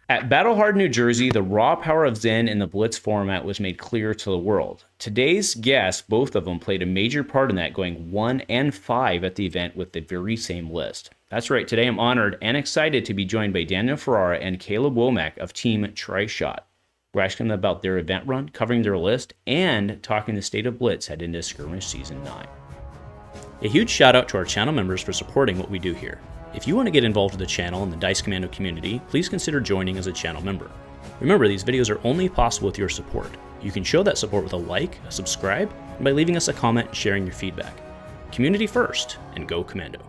At Battle Hardened, New Jersey, the raw power of Zen in the Blitz format was made clear to the world. Today's guests, both of them, played a major part in that, going 1 and 5 at the event with the very same list. That's right, today I'm honored and excited to be joined by Daniel Ferrara and Caleb Womack of Team Tri-Shot. We're asking them about their event run, covering their list, and talking the state of Blitz heading into Skirmish Season 9. A huge shout out to our channel members for supporting what we do here. If you want to get involved with the channel and the Dice Commando community, please consider joining as a channel member. Remember, these videos are only possible with your support. You can show that support with a like, a subscribe, and by leaving us a comment and sharing your feedback. Community first, and go Commando.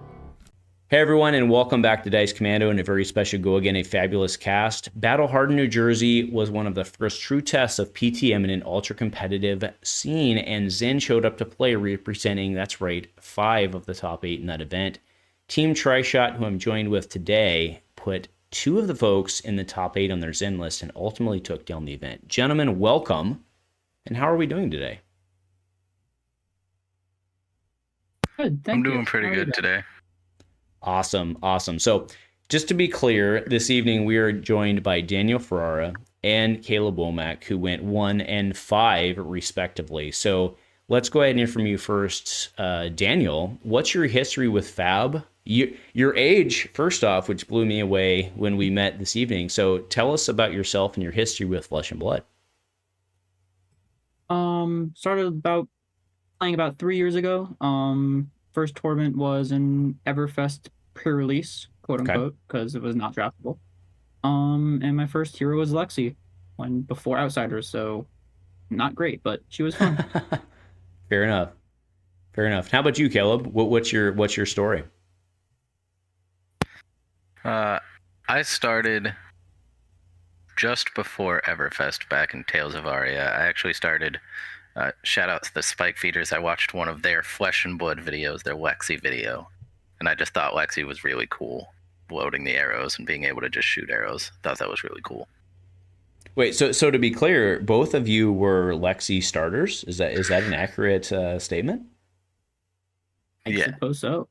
Hey everyone, and welcome back to Dice Commando and a very special Go Again, a fabulous cast. Battle Hardened, New Jersey was one of the first true tests of PTM in an ultra-competitive scene, and Zen showed up to play representing, that's right, 5 of the top 8 in that event. Team Tri-Shot, who I'm joined with today, put 2 of the folks in the top 8 on their Zen list and ultimately took down the event. Gentlemen, welcome. And how are we doing today? Good, thank you. I'm doing pretty good today. Awesome, awesome. So just to be clear, this evening we are joined by Daniel Ferrara and Caleb Womack, who went 1 and 5 respectively. So let's go ahead and hear from you first. Daniel, what's your history with FaB? Your age, first off, which blew me away when we met this evening. So tell us about yourself and your history with Flesh and Blood. Started playing about 3 years ago. First tournament was an Everfest pre-release, quote unquote, because it was not draftable. And my first hero was Lexi before Outsiders, so not great, but she was fun. Fair enough. Fair enough. How about you, Caleb? What's your story? I started just before Everfest back in Tales of Aria. I actually started, shout out to the Spike Feeders. I watched one of their Flesh and Blood videos, their Lexi video, and I just thought Lexi was really cool, loading the arrows and being able to just shoot arrows. Thought that was really cool. Wait, so to be clear, both of you were Lexi starters? Is that an accurate statement? I suppose so.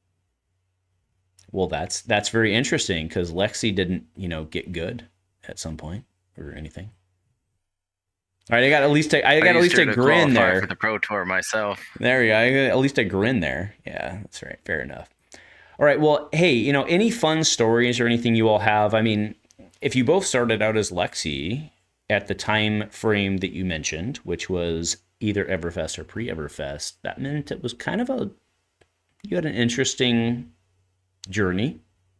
Well, that's very interesting because Lexi didn't, get good at some point or anything. All right, I got at least a grin there for the Pro Tour myself. There you go. I got at least a grin there. Yeah, that's right. Fair enough. All right. Well, hey, any fun stories or anything you all have? I mean, if you both started out as Lexi at the time frame that you mentioned, which was either Everfest or pre-Everfest, that meant it was kind of you had an interesting journey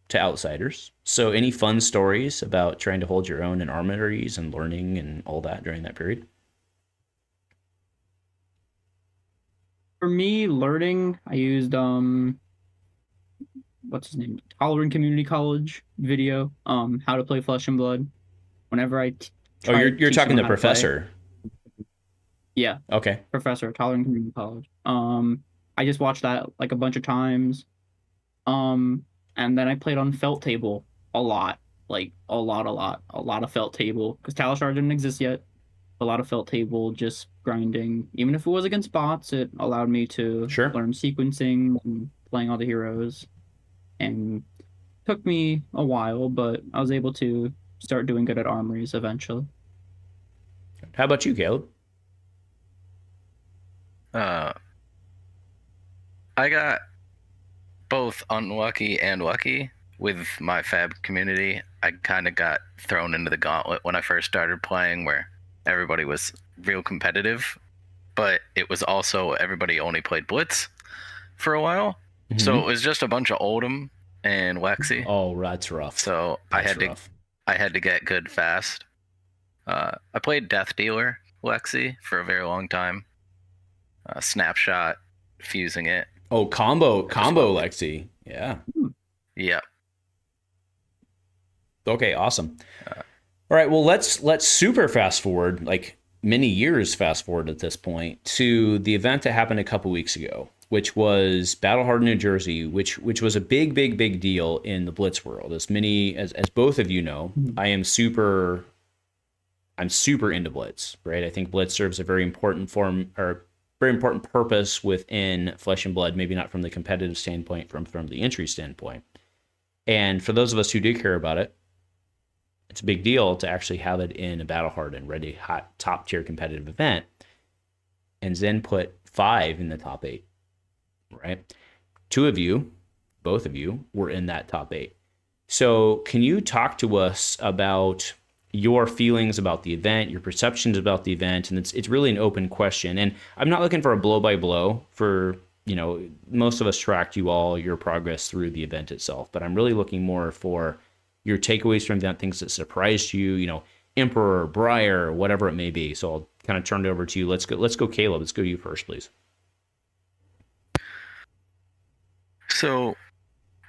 to Outsiders. So any fun stories about trying to hold your own in armories and learning and all that during that period? For me, learning, I used what's his name? Tolerant Community College video, how to play Flesh and Blood. Whenever I you're talking the professor. Yeah. Okay. Professor, Tolerant Community College. I just watched that like a bunch of times. And then I played on Felt Table a lot, like a lot of Felt Table, because Talishar didn't exist yet. A lot of Felt Table, just grinding. Even if it was against bots, it allowed me to learn sequencing and playing all the heroes. And it took me a while, but I was able to start doing good at armories eventually. How about you, Caleb? I got both unlucky and lucky with my FaB community. I kind of got thrown into the gauntlet when I first started playing, where everybody was real competitive, but it was also everybody only played Blitz for a while. Mm-hmm. So it was just a bunch of Oldham and Lexi. Oh, that's rough. So I had to get good fast. I played Death Dealer Lexi for a very long time. Snapshot, fusing it. Oh, combo Lexi. Yeah. Yeah. Okay, awesome. All right, well, let's super fast forward, like many years fast forward at this point, to the event that happened a couple weeks ago, which was Battle Hardened, New Jersey, which was a big deal in the Blitz world. As both of you know, I'm super into Blitz, right? I think Blitz serves a very important purpose within Flesh and Blood, maybe not from the competitive standpoint, from the entry standpoint. And for those of us who do care about it, it's a big deal to actually have it in a Battle Hardened, ready, hot, top tier competitive event. And Zen put 5 in the top 8, right? 2 of you, both of you, were in that top 8. So can you talk to us about your feelings about the event, your perceptions about the event? And it's really an open question. And I'm not looking for a blow by blow for, most of us tracked your progress through the event itself, but I'm really looking more for your takeaways from the event, things that surprised you, Emperor, Briar, whatever it may be. So I'll kind of turn it over to you. Let's go, Caleb. Let's go you first, please. So,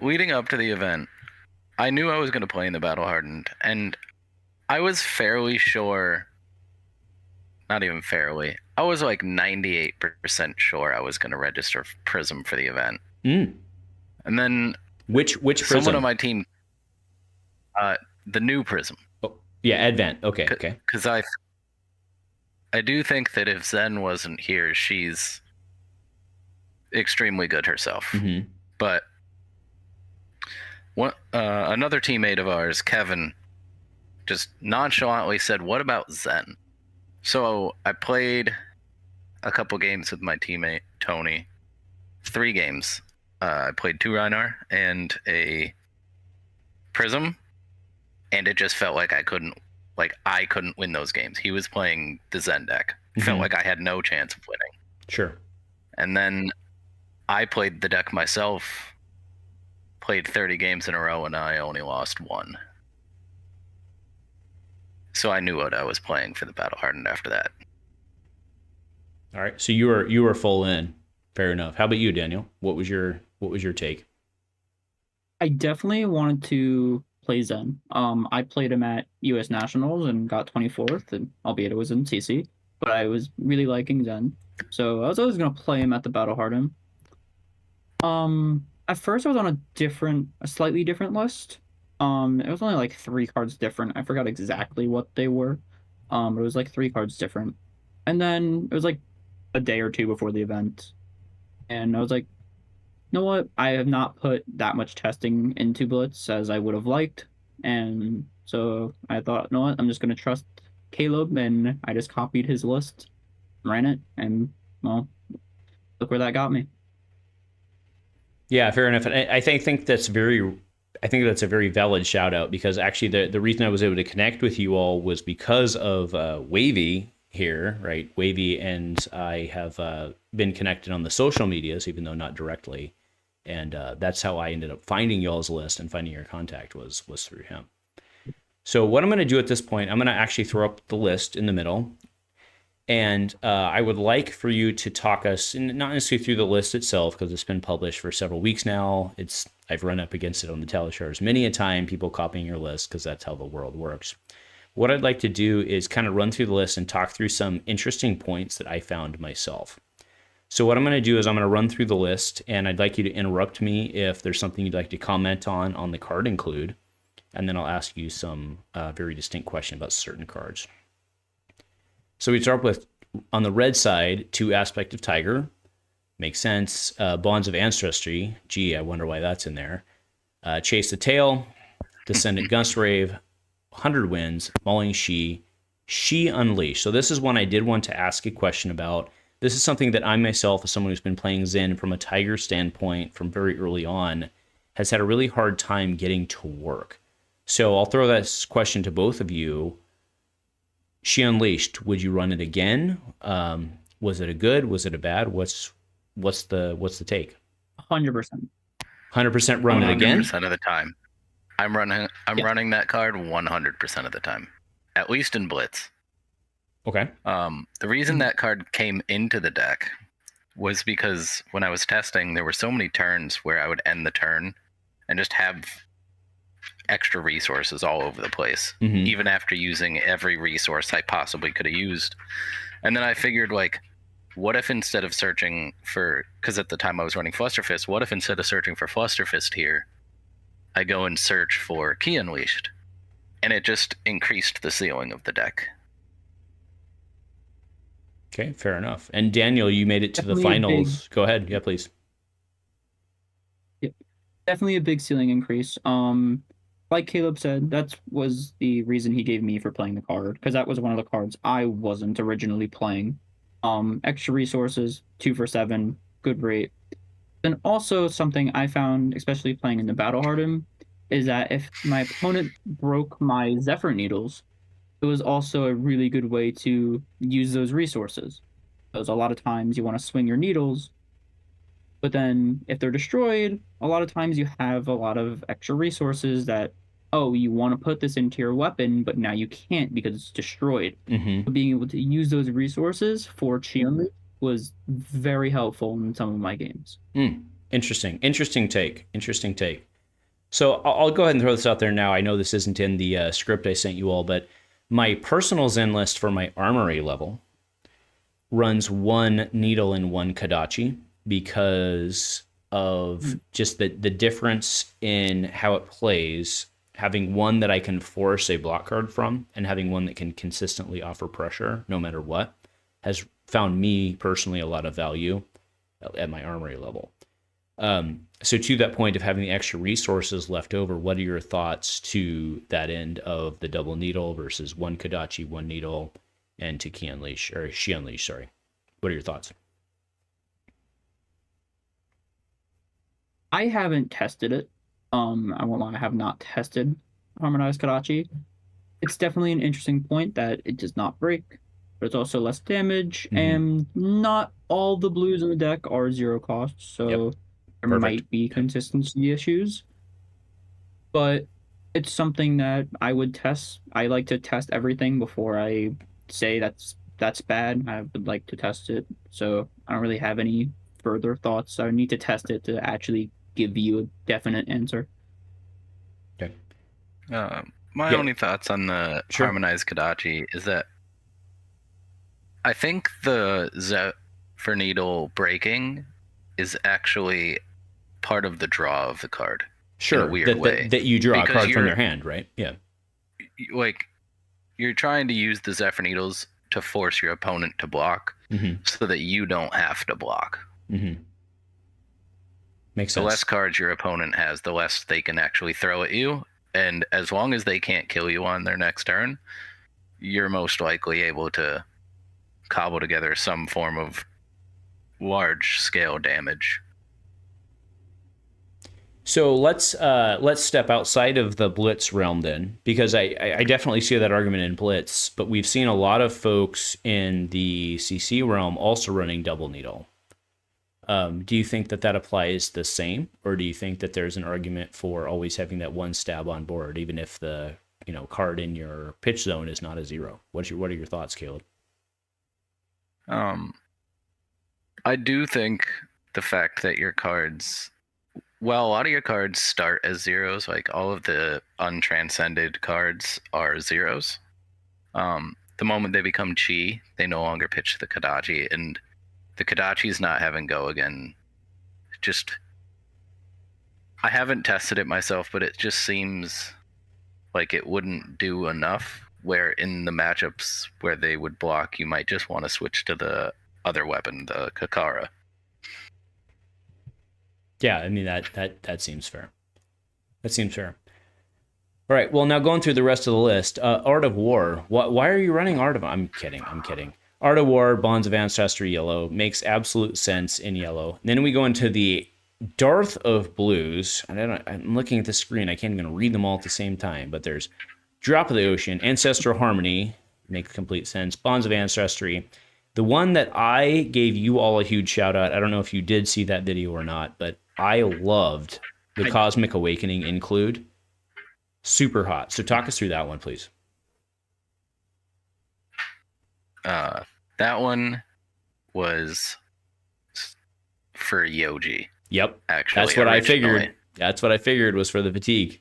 leading up to the event, I knew I was going to play in the Battle Hardened, and I was fairly sure, not even fairly, I was like 98% sure I was going to register Prism for the event. Mm. And then which Prism? Someone on my team, the new Prism. Oh, yeah, Advent. Okay. Because I do think that if Zen wasn't here, she's extremely good herself. Mm-hmm. But another teammate of ours, Kevin, just nonchalantly said, "What about Zen?" So I played a couple games with my teammate Tony. 3 games. I played 2 Rhinar and a Prism, and it just felt like I couldn't win those games. He was playing the Zen deck. Mm-hmm. Felt like I had no chance of winning. Sure. And then I played the deck myself, played 30 games in a row, and I only lost 1. So I knew what I was playing for the Battle Hardened after that. All right. So you were full in. Fair enough. How about you, Daniel? What was your take? I definitely wanted to play Zen. I played him at US Nationals and got 24th, and albeit it was in CC, but I was really liking Zen. So I was always gonna play him at the Battle Hardened. At first I was on a slightly different list. It was only like 3 cards different. I forgot exactly what they were. But it was like 3 cards different. And then it was like a day or 2 before the event. And I was like, you know what? I have not put that much testing into Blitz as I would have liked. And so I thought, you know what? I'm just going to trust Caleb. And I just copied his list, ran it, and, well, look where that got me. Yeah, fair enough. And I think that's a very valid shout out, because actually the reason I was able to connect with you all was because of Wavy here, right? Wavy and I have been connected on the social medias, even though not directly. And that's how I ended up finding y'all's list and finding your contact was through him. So what I'm going to do at this point, I'm going to actually throw up the list in the middle. And I would like for you to talk us, not necessarily through the list itself, because it's been published for several weeks now. I've run up against it on the teleshars many a time, people copying your list, because that's how the world works. What I'd like to do is kind of run through the list and talk through some interesting points that I found myself. So what I'm going to do is I'm going to run through the list, and I'd like you to interrupt me if there's something you'd like to comment on the card include, and then I'll ask you some very distinct question about certain cards. So we start with, on the red side, 2 Aspect of Tiger. Makes sense. Bonds of Ancestry. Gee, I wonder why that's in there. Chase the Tail. Descendant Gunstrave. 100 Winds. Mauling She. She Unleashed. So this is one I did want to ask a question about. This is something that I myself, as someone who's been playing Zen from a Tiger standpoint from very early on, has had a really hard time getting to work. So I'll throw that question to both of you. She Unleashed, would you run it again? Was it a good? Was it a bad? What's the take? 100%. 100% run it again? 100% of the time. I'm running that card 100% of the time. At least in Blitz. Okay. The reason that card came into the deck was because when I was testing, there were so many turns where I would end the turn and just have extra resources all over the place, even after using every resource I possibly could have used. And then I figured, like, what if instead of searching for, because at the time I was running Flusterfist, what if instead of searching for Flusterfist here, I go and search for Key Unleashed? And it just increased the ceiling of the deck. Okay, fair enough. And Daniel, you made it to the finals. Go ahead. Yeah, please. Yep. Definitely a big ceiling increase. like Caleb said, that was the reason he gave me for playing the card, because that was one of the cards I wasn't originally playing. Extra resources, 2 for 7, good rate. And also something I found, especially playing in the Battle Hardened, is that if my opponent broke my Zephyr Needles, it was also a really good way to use those resources. Because a lot of times you want to swing your needles, but then if they're destroyed, a lot of times you have a lot of extra resources that, oh, you want to put this into your weapon, but now you can't because it's destroyed. Mm-hmm. Being able to use those resources for Chane was very helpful in some of my games. Interesting take. So I'll go ahead and throw this out there now. I know this isn't in the script I sent you all, but my personal Zen list for my armory level runs 1 needle and 1 Kadachi because of just the difference in how it plays. Having one that I can force a block card from and having one that can consistently offer pressure no matter what has found me personally a lot of value at my armory level. So to that point of having the extra resources left over, what are your thoughts to that end of the double needle versus 1 Kadachi, 1 needle, and to Ki Unleash, or She Unleash, sorry. What are your thoughts? I haven't tested it. I won't lie, I have not tested Harmonized Kadachi. It's definitely an interesting point that it does not break, but it's also less damage, and not all the blues in the deck are 0 cost, so there might be consistency issues. But it's something that I would test. I like to test everything before I say that's bad. I would like to test it, so I don't really have any further thoughts. I need to test it to actually give you a definite answer. Okay. My only thoughts on the Harmonized Kadachi is that I think the Zephyr Needle breaking is actually part of the draw of the card. Sure, in a weird way. That you draw a card from their hand, right? Yeah. Like, you're trying to use the Zephyr Needles to force your opponent to block so that you don't have to block. Makes sense. The less cards your opponent has, the less they can actually throw at you. And as long as they can't kill you on their next turn, you're most likely able to cobble together some form of large-scale damage. So let's step outside of the Blitz realm then, because I definitely see that argument in Blitz, but we've seen a lot of folks in the CC realm also running double needle. Do you think that applies the same, or do you think that there's an argument for always having that 1 stab on board, even if the card in your pitch zone is not a 0? What are your thoughts, Caleb? I do think the fact that your cards, well, a lot of your cards start as 0s, like all of the untranscended cards are 0s. The moment they become Chi, they no longer pitch the Kadachi, and the Kadachi's not having go again. I haven't tested it myself, but it just seems like it wouldn't do enough, where in the matchups where they would block, you might just want to switch to the other weapon, the Kakara. Yeah, I mean, that seems fair. That seems fair. All right, well, now going through the rest of the list, Art of War. Why are you running Art of... I'm kidding. Art of War, Bonds of Ancestry, yellow. Makes absolute sense in yellow. And then we go into the Dearth of Blues. I'm looking at the screen. I can't even read them all at the same time. But there's Drop of the Ocean, Ancestral Harmony. Makes complete sense. Bonds of Ancestry. The one that I gave you all a huge shout out, I don't know if you did see that video or not, but I loved the Cosmic Awakening include. Super hot. So talk us through that one, please. That one was for Yoji. Yep. Actually, that's what I figured. That's what I figured was for the fatigue.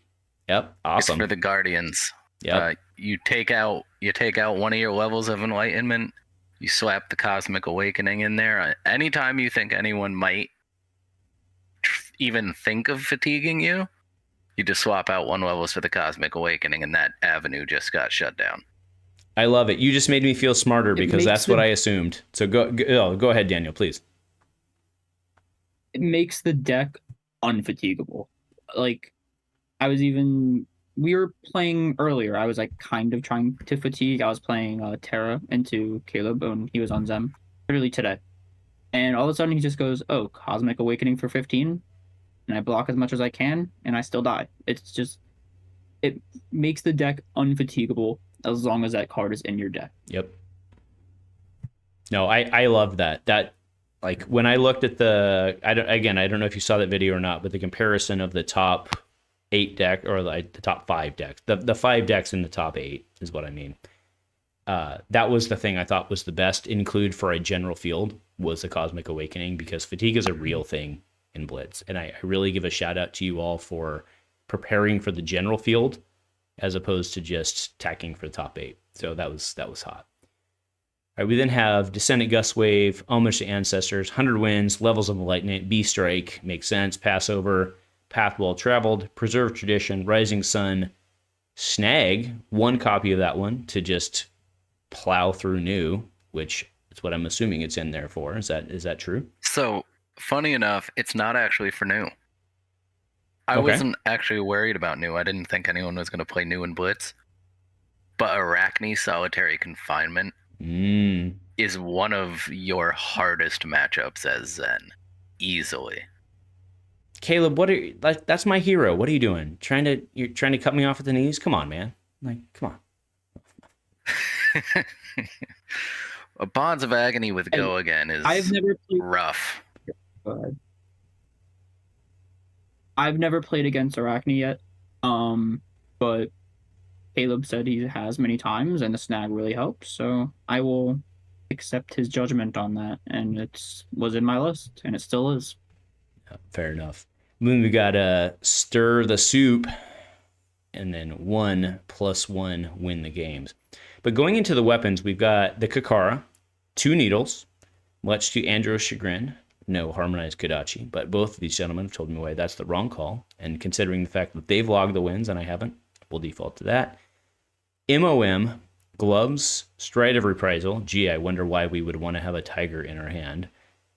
Yep. Awesome. It's for the Guardians. Yep. You take out one of your levels of enlightenment. You slap the Cosmic Awakening in there. Anytime you think anyone might even think of fatiguing you, you just swap out 1 levels for the Cosmic Awakening, and that avenue just got shut down. I love it. You just made me feel smarter because that's what I assumed. So go ahead, Daniel, please. It makes the deck unfatigable. Like, I was even we were playing earlier. I was like kind of trying to fatigue. I was playing Terra into Caleb when he was on Zem, literally today. And all of a sudden he just goes, "Oh, Cosmic Awakening for 15," and I block as much as I can, and I still die. It's just it makes the deck unfatigable as long as that card is in your deck. Yep. No, I love that. That, like, when I looked at the, I don't know if you saw that video or not, but the comparison of the top 8 deck, or like the top 5 decks, the 5 decks in the top 8 is what I mean. That was the thing I thought was the best include for a general field, was the Cosmic Awakening, because fatigue is a real thing in Blitz. And I really give a shout out to you all for preparing for the general field as opposed to just tacking for the top 8. So that was hot. All right, we then have Descendant Gust Wave, Homage to Ancestors, 100 Winds, Levels of Enlightenment, B-Strike, makes sense, Passover, Path Well Traveled, Preserve Tradition, Rising Sun, snag 1 copy of that one to just plow through new, which is what I'm assuming it's in there for. Is that true? So, funny enough, it's not actually for new. I Okay. wasn't actually worried about new. I didn't think anyone was going to play new in Blitz. But Arachne Solitary Confinement is one of your hardest matchups as Zen. Easily. Caleb, that's my hero. What are you doing? You're trying to cut me off at the knees? Come on, man. Like, come on. Bonds of Agony with Go Again is I've never played, rough. I've never played against Arachne yet, but Caleb said he has many times, and the snag really helps. So I will accept his judgment on that, and it was in my list, and it still is. Yeah, fair enough. Then we got Stir the Soup, and then 1+1 win the games. But going into the weapons, we've got the Kakara, 2 needles, much to Andrew's chagrin. No harmonized Kodachi, but both of these gentlemen have told me why that's the wrong call. And considering the fact that they've logged the wins and I haven't, we'll default to that. MOM, gloves, Stride of Reprisal. Gee, I wonder why we would want to have a tiger in our hand.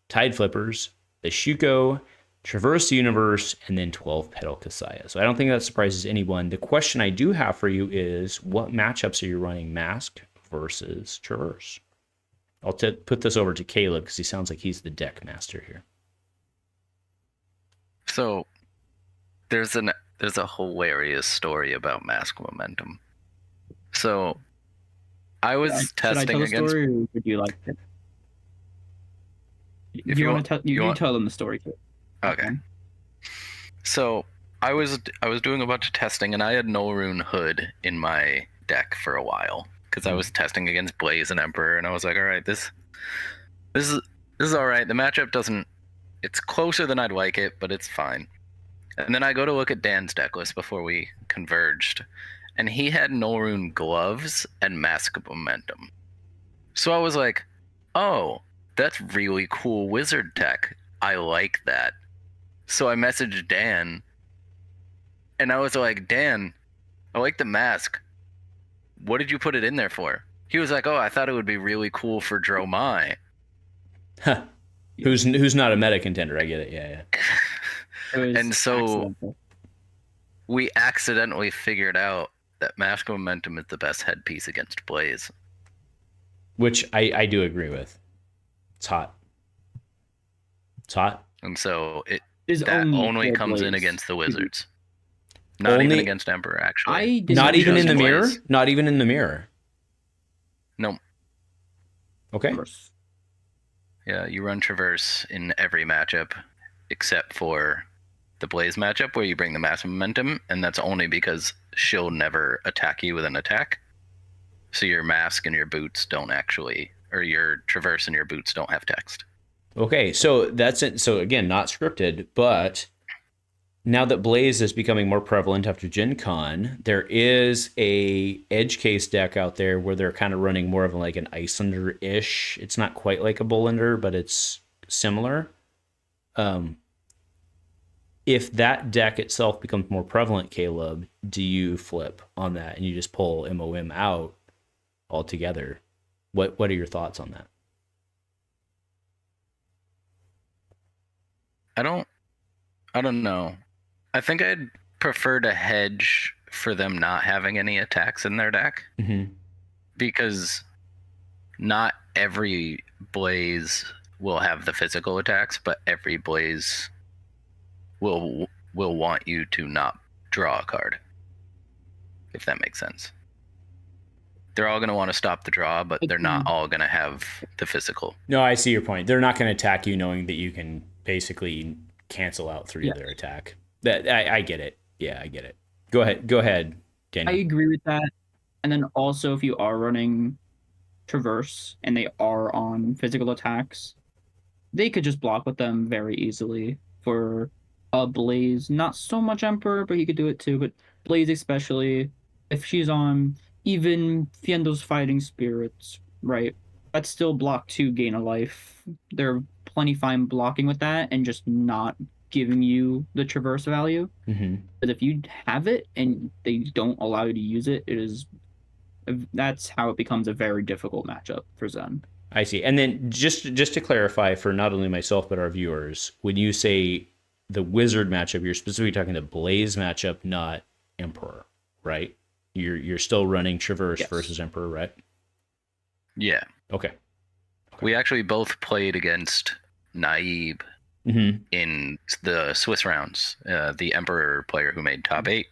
Tide Flippers, the Shuko, Traverse the Universe, and then 12 Petal Kassai. So I don't think that surprises anyone. The question I do have for you is, what matchups are you running Masked versus Traverse? I'll put this over to Caleb because he sounds like he's the deck master here. So there's a hilarious story about Mask Momentum. So I was testing should I tell against. The story, or would you like it? If you want to tell, you tell them the story. Okay. So I was doing a bunch of testing, and I had Null Rune Hood in my deck for a while because I was testing against Blaze and Emperor, and I was like, all right, this is all right. The matchup doesn't. It's closer than I'd like it, but it's fine. And then I go to look at Dan's deck list before we converged, and he had Null Rune Gloves and Mask Momentum. So I was like, oh, that's really cool wizard tech. I like that. So I messaged Dan, and I was like, Dan, I like the mask. What did you put it in there for? He was like, oh, I thought it would be really cool for Dromai. Huh. Who's not a meta contender, I get it, yeah. And so we accidentally figured out that Mask Momentum is the best headpiece against Blaze. Which I do agree with. It's hot. It's hot. And so Is that only comes Blaze. in against the Wizards. Not even against Emperor, actually. Not even in the Blaze. mirror? Not even in the mirror? No. Okay. Yeah, you run Traverse in every matchup except for the Blaze matchup where you bring the Massive Momentum, and that's only because she'll never attack you with an attack. So your Mask and your Boots don't actually, or your Traverse and your Boots don't have text. Okay, so that's it. So again, not scripted, but now that Blaze is becoming more prevalent after Gen Con, there is a edge case deck out there where they're kind of running more of like an Icelander-ish. It's not quite like a Bullender, but it's similar. If that deck itself becomes more prevalent, Caleb, do you flip on that and you just pull MOM out altogether? What are your thoughts on that? I don't know. I think I'd prefer to hedge for them not having any attacks in their deck, because not every Blaze will have the physical attacks, but every Blaze will want you to not draw a card, if that makes sense. They're all going to want to stop the draw, but they're not all going to have the physical. No, I see your point. They're not going to attack you knowing that you can basically cancel out 3 of their attack. That I get it. Yeah, I get it. Go ahead, Daniel. I agree with that. And then also, if you are running Traverse and they are on physical attacks, they could just block with them very easily. For a Blaze, not so much Emperor, but he could do it too. But Blaze especially, if she's on even Fiendo's Fighting Spirits, right? That's still block 2, gain a life. They're plenty fine blocking with that and just not giving you the Traverse value. But if you have it and they don't allow you to use it, that's how it becomes a very difficult matchup for Zen. I see. And then just to clarify for not only myself but our viewers, when you say the Wizard matchup, you're specifically talking the Blaze matchup, not Emperor, right? You're still running Traverse versus Emperor, right? Yeah. Okay. We actually both played against Naib in the Swiss rounds, the Emperor player who made top 8.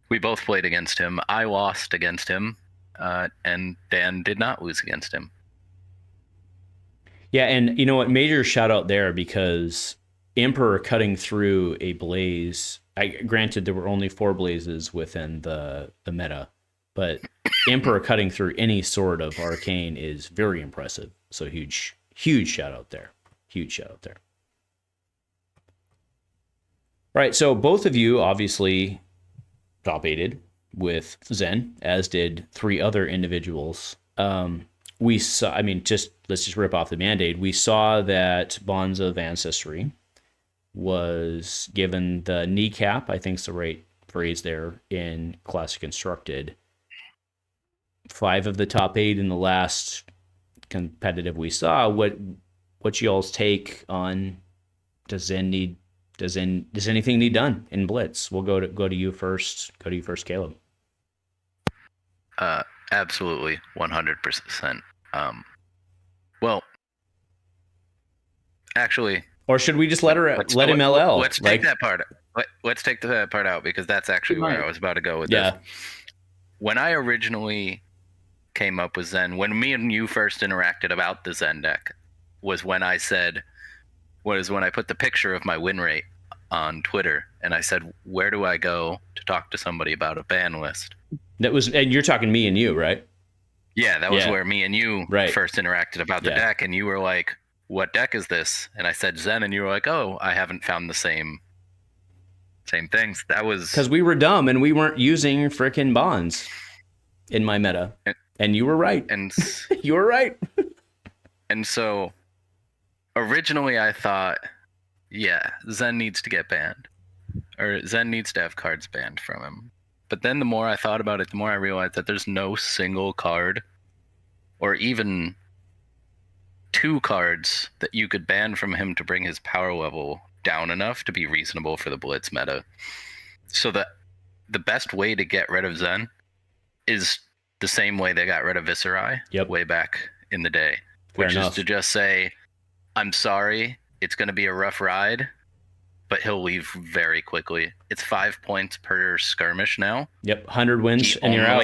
We both played against him. I lost against him, and Dan did not lose against him. Yeah, and you know what? Major shout out there, because Emperor cutting through a Blaze. Granted, there were only 4 Blazes within the meta, but Emperor cutting through any sort of Arcane is very impressive. So huge shout out there. Huge shout out there. All right, so both of you obviously top-aided with Zen, as did 3 other individuals. We saw, let's just rip off the Band-Aid. We saw that Bonds of Ancestry was given the kneecap, I think is the right phrase there, in Classic Constructed. 5 of the top 8 in the last competitive we saw. What's y'all's take on does anything need done in Blitz? We'll go to you first. Go to you first, Caleb. Absolutely, 100%. Well, actually, or should we just let him LL? Let's take that part. Let's take that part out, because that's actually where I was about to go with this. When I originally came up with Zen, when me and you first interacted about the Zen deck, was when I put the picture of my win rate on Twitter, and I said, where do I go to talk to somebody about a ban list? And you're talking me and you, right? Yeah, that was where me and you first interacted about the deck, and you were like, what deck is this? And I said Zen, and you were like, oh, I haven't found the same things. That was because we were dumb and we weren't using frickin' bonds in my meta. And you were right. And you were right. And so originally I thought, Zen needs to get banned, or Zen needs to have cards banned from him. But then the more I thought about it, the more I realized that there's no single card, or even 2 cards, that you could ban from him to bring his power level down enough to be reasonable for the Blitz meta. So that the best way to get rid of Zen is the same way they got rid of Viserai way back in the day, which is to just say, I'm sorry, it's going to be a rough ride, but he'll leave very quickly. It's 5 points per skirmish now. 100 wins and you're out.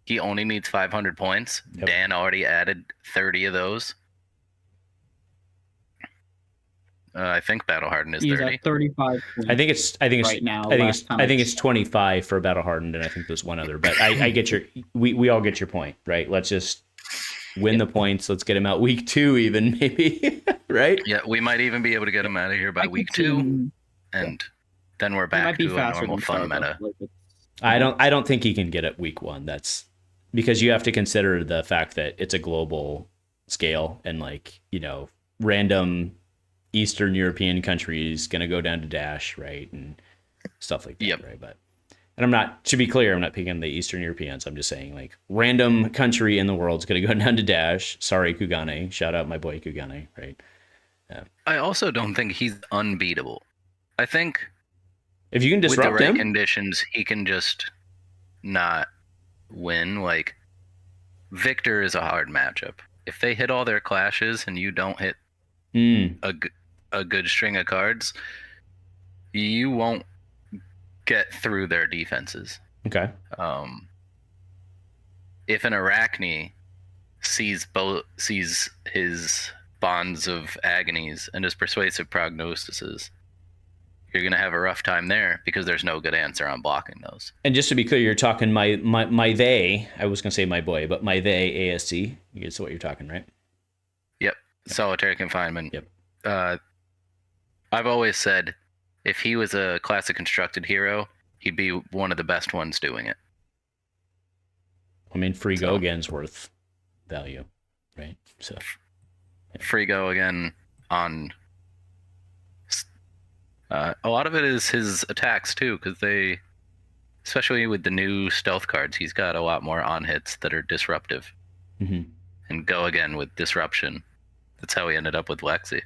He only needs 500 points. Dan already added 30 of those. I think Battle Hardened is 30. At 35. I think it's right now. I think it's 25 for Battle Hardened, and I think there's one other. But I get we all get your point, right? Let's just win the points. Let's get him out week 2, even maybe, right? Yeah, we might even be able to get him out of here by week 2, and then we're back to a normal fun meta. I don't think he can get it week 1. That's because you have to consider the fact that it's a global scale, and random Eastern European countries going to go down to Dash, right, and stuff like that, right? But to be clear, I'm not picking on the Eastern Europeans. I'm just saying, random country in the world is going to go down to Dash. Sorry, Kugane. Shout out my boy Kugane, right? I also don't think he's unbeatable. I think If you can with the disrupt right him, conditions, he can just not win. Like, Victor is a hard matchup. If they hit all their clashes and you don't hit a good string of cards, you won't get through their defenses. Okay. If an Arachne sees his bonds of agonies and his persuasive prognoses, you're gonna have a rough time there because there's no good answer on blocking those. And just to be clear, you're talking my they. I was gonna say my boy, but my they ASC. That's what you're talking, right? Yep. Solitary confinement. Yep. I've always said if he was a classic constructed hero, he'd be one of the best ones doing it. I mean, free go again's worth value, right? So free go again on a lot of it is his attacks too, because they, especially with the new stealth cards, he's got a lot more on hits that are disruptive. And go again with disruption. That's how he ended up with Lexi.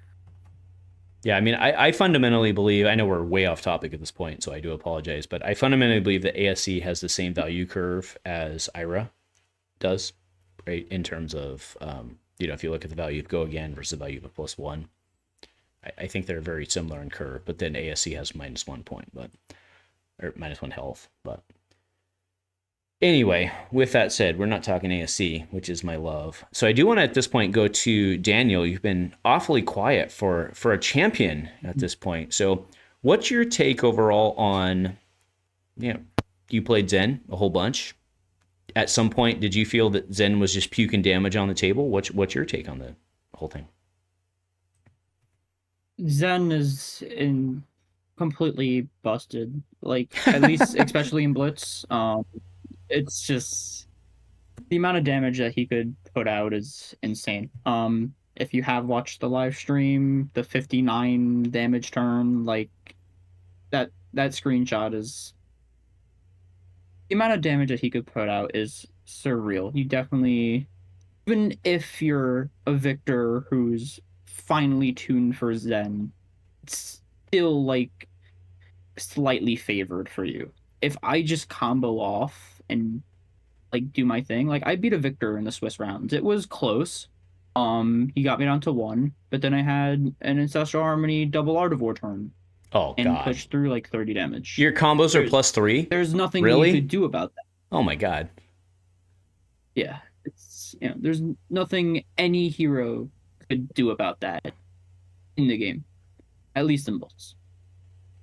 Yeah, I mean, I fundamentally believe, I know we're way off topic at this point, so I do apologize, but I fundamentally believe that ASC has the same value curve as Ira does, right? In terms of, if you look at the value of go again versus the value of a +1, I think they're very similar in curve, but then ASC has -1 point, or -1 health. But anyway, with that said, we're not talking ASC, which is my love. So I do want to at this point go to Daniel. You've been awfully quiet for a champion at this point. So what's your take overall on, you played Zen a whole bunch. At some point, did you feel that Zen was just puking damage on the table? What's your take on the whole thing? Zen is completely busted. Like, at least, especially in Blitz, it's just the amount of damage that he could put out is insane. If you have watched the live stream, the 59 damage turn, like that screenshot is the amount of damage that he could put out is surreal. You definitely, even if you're a Victor who's finely tuned for Zen, it's still like slightly favored for you. If I just combo off and like do my thing, like I beat a Victor in the Swiss rounds. It was close. He got me down to 1, but then I had an Ancestral Harmony double Artivore turn. Oh, and God. pushed through like 30 damage. Your combos are +3? There's nothing really? you could do about that. Oh my God. Yeah, it's there's nothing any hero could do about that in the game, at least in Bolts.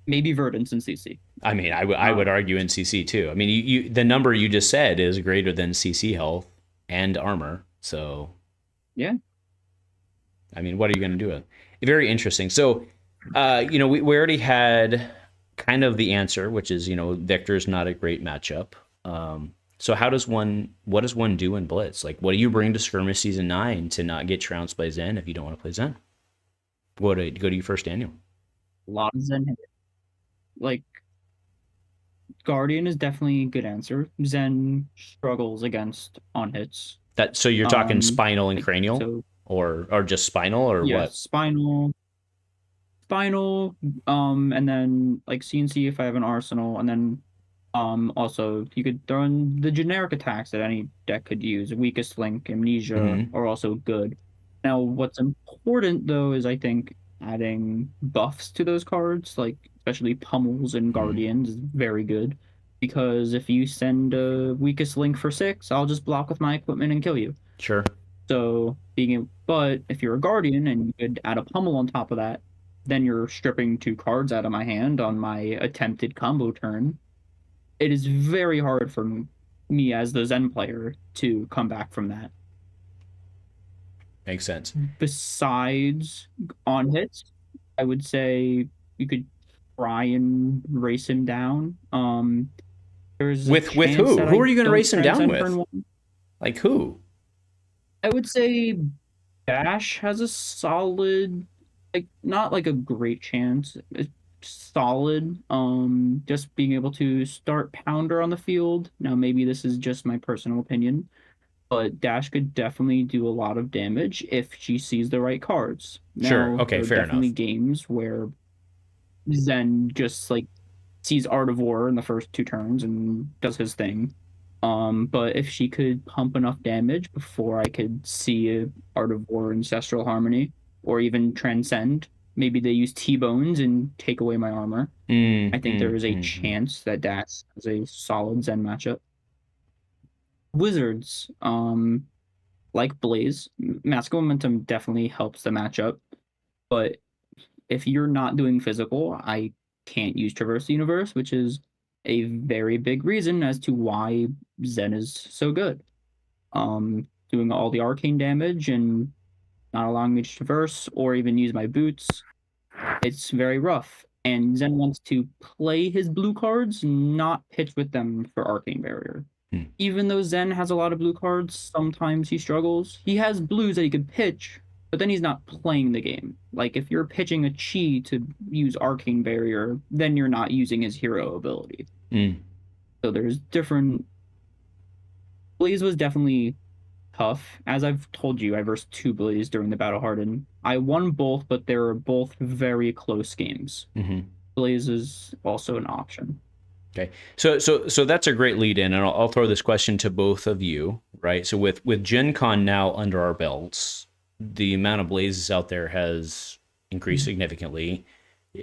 Maybe Verdance in CC. I mean, I would argue in CC too. I mean, you the number you just said is greater than CC health and armor. So yeah. I mean, what are you going to do with it? Very interesting. So, we already had kind of the answer, which is, Victor's not a great matchup. So what does one do in Blitz? Like, what do you bring to Skirmish Season 9 to not get trounced by Zen if you don't want to play Zen? Go to you first, Daniel. A lot of Zen hit. Like, Guardian is definitely a good answer. Zen struggles against on hits. So you're talking spinal and cranial? So, or just spinal, or what? Spinal, and then like CNC if I have an arsenal, and then also you could throw in the generic attacks that any deck could use. Weakest Link, Amnesia are also good. Now, what's important though is I think adding buffs to those cards, like especially Pummels and Guardians, is very good. Because if you send a Weakest Link for 6, I'll just block with my equipment and kill you. Sure. So but if you're a Guardian and you could add a Pummel on top of that, then you're stripping 2 cards out of my hand on my attempted combo turn. It is very hard for me as the Zen player to come back from that. Makes sense. Besides on hits, I would say you could try and race him down. There's with who? Who are you going to race him down with? Like who? I would say Dash has a solid, like not like a great chance. It's solid. Just being able to start Pounder on the field. Now maybe this is just my personal opinion, but Dash could definitely do a lot of damage if she sees the right cards. Sure. Okay. Fair enough. Definitely games where Zen just like sees Art of War in the first 2 turns and does his thing. But if she could pump enough damage before I could see a Art of War Ancestral Harmony or even Transcend, maybe they use T-Bones and take away my armor. I think there is a chance that Dax has a solid Zen matchup. Wizards, like Blaze, Mask Momentum definitely helps the matchup, but if you're not doing physical, I can't use Traverse the Universe, which is a very big reason as to why Zen is so good. Doing all the arcane damage and not allowing me to traverse or even use my boots, it's very rough. And Zen wants to play his blue cards, not pitch with them for Arcane Barrier. Even though Zen has a lot of blue cards, sometimes he struggles. He has blues that he could pitch, but then he's not playing the game. Like, if you're pitching a Chi to use Arcane Barrier, then you're not using his hero ability. So there's different... Blaze was definitely tough. As I've told you, I versed 2 Blaze during the Battle Hardened. I won both, but they were both very close games. Blaze is also an option. Okay, so that's a great lead in, and I'll throw this question to both of you, right? So with Gen Con now under our belts, the amount of blazes out there has increased significantly.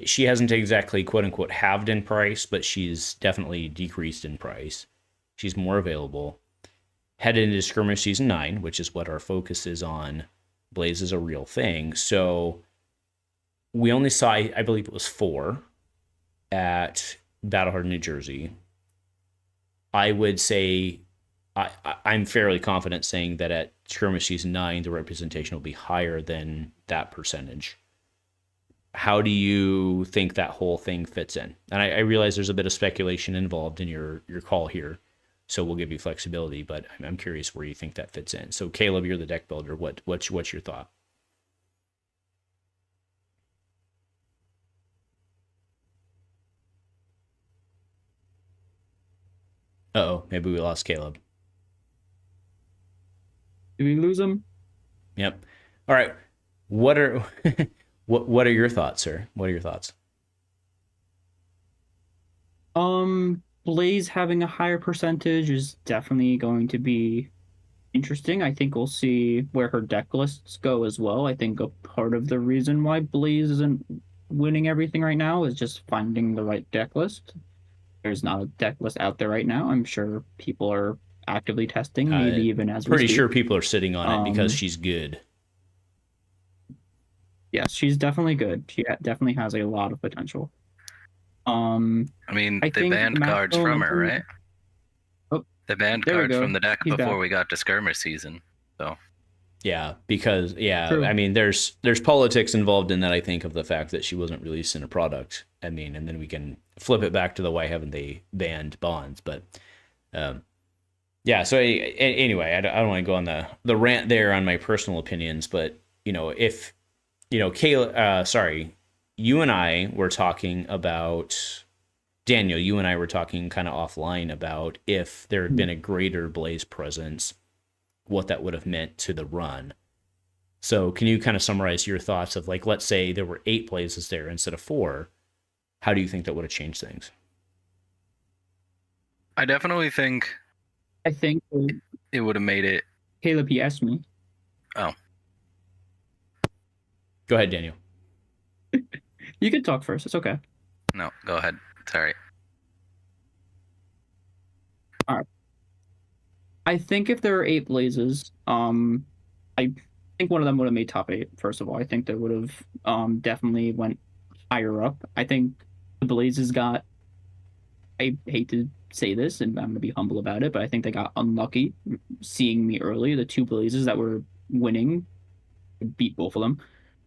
She hasn't exactly quote unquote halved in price, but she's definitely decreased in price. She's more available. Headed into Skirmish Season 9, which is what our focus is on. Blaze is a real thing. So we only saw, I believe it was 4 at Battle Hardened, New Jersey. I would say I'm fairly confident saying that at Skirmish Season 9, the representation will be higher than that percentage. How do you think that whole thing fits in? And I realize there's a bit of speculation involved in your call here, so we'll give you flexibility, but I'm curious where you think that fits in. So Caleb, you're the deck builder. What's your thought? Uh-oh, maybe we lost Caleb. Did we lose him? Yep. All right. What are what are your thoughts, sir? What are your thoughts? Blaze having a higher percentage is definitely going to be interesting. I think we'll see where her deck lists go as well. I think a part of the reason why Blaze isn't winning everything right now is just finding the right deck list. There's not a deck list out there right now. I'm sure people are actively testing, maybe even as we pretty speak. sure people are sitting on it because she's good. Yes, she's definitely good. She definitely has a lot of potential. I mean, they banned cards from her, right? Oh, they banned cards from the deck before we got to Skirmish Season. So yeah, because True. I mean, there's politics involved in that. I think of the fact that she wasn't released in a product. I mean, and then we can flip it back to the why haven't they banned bonds? But yeah. So anyway, I don't want to go on the rant there on my personal opinions, but if Kayla, sorry, you and I were talking about, Daniel, you and I were talking kind of offline about if there had been a greater Blaze presence, what that would have meant to the run. So can you kind of summarize your thoughts of, like, let's say there were 8 Blazes there instead of 4. How do you think that would have changed things? I definitely think it would have made it. Caleb, he asked me. Oh. Go ahead, Daniel. You can talk first. It's okay. No, go ahead. Sorry. All right. I think if there are 8 Blazes, I think one of them would have made top 8, first of all. I think they would have definitely went higher up. I think the Blazes got, I hate to say this, and I'm going to be humble about it, but I think they got unlucky seeing me early. The 2 Blazes that were winning, beat both of them.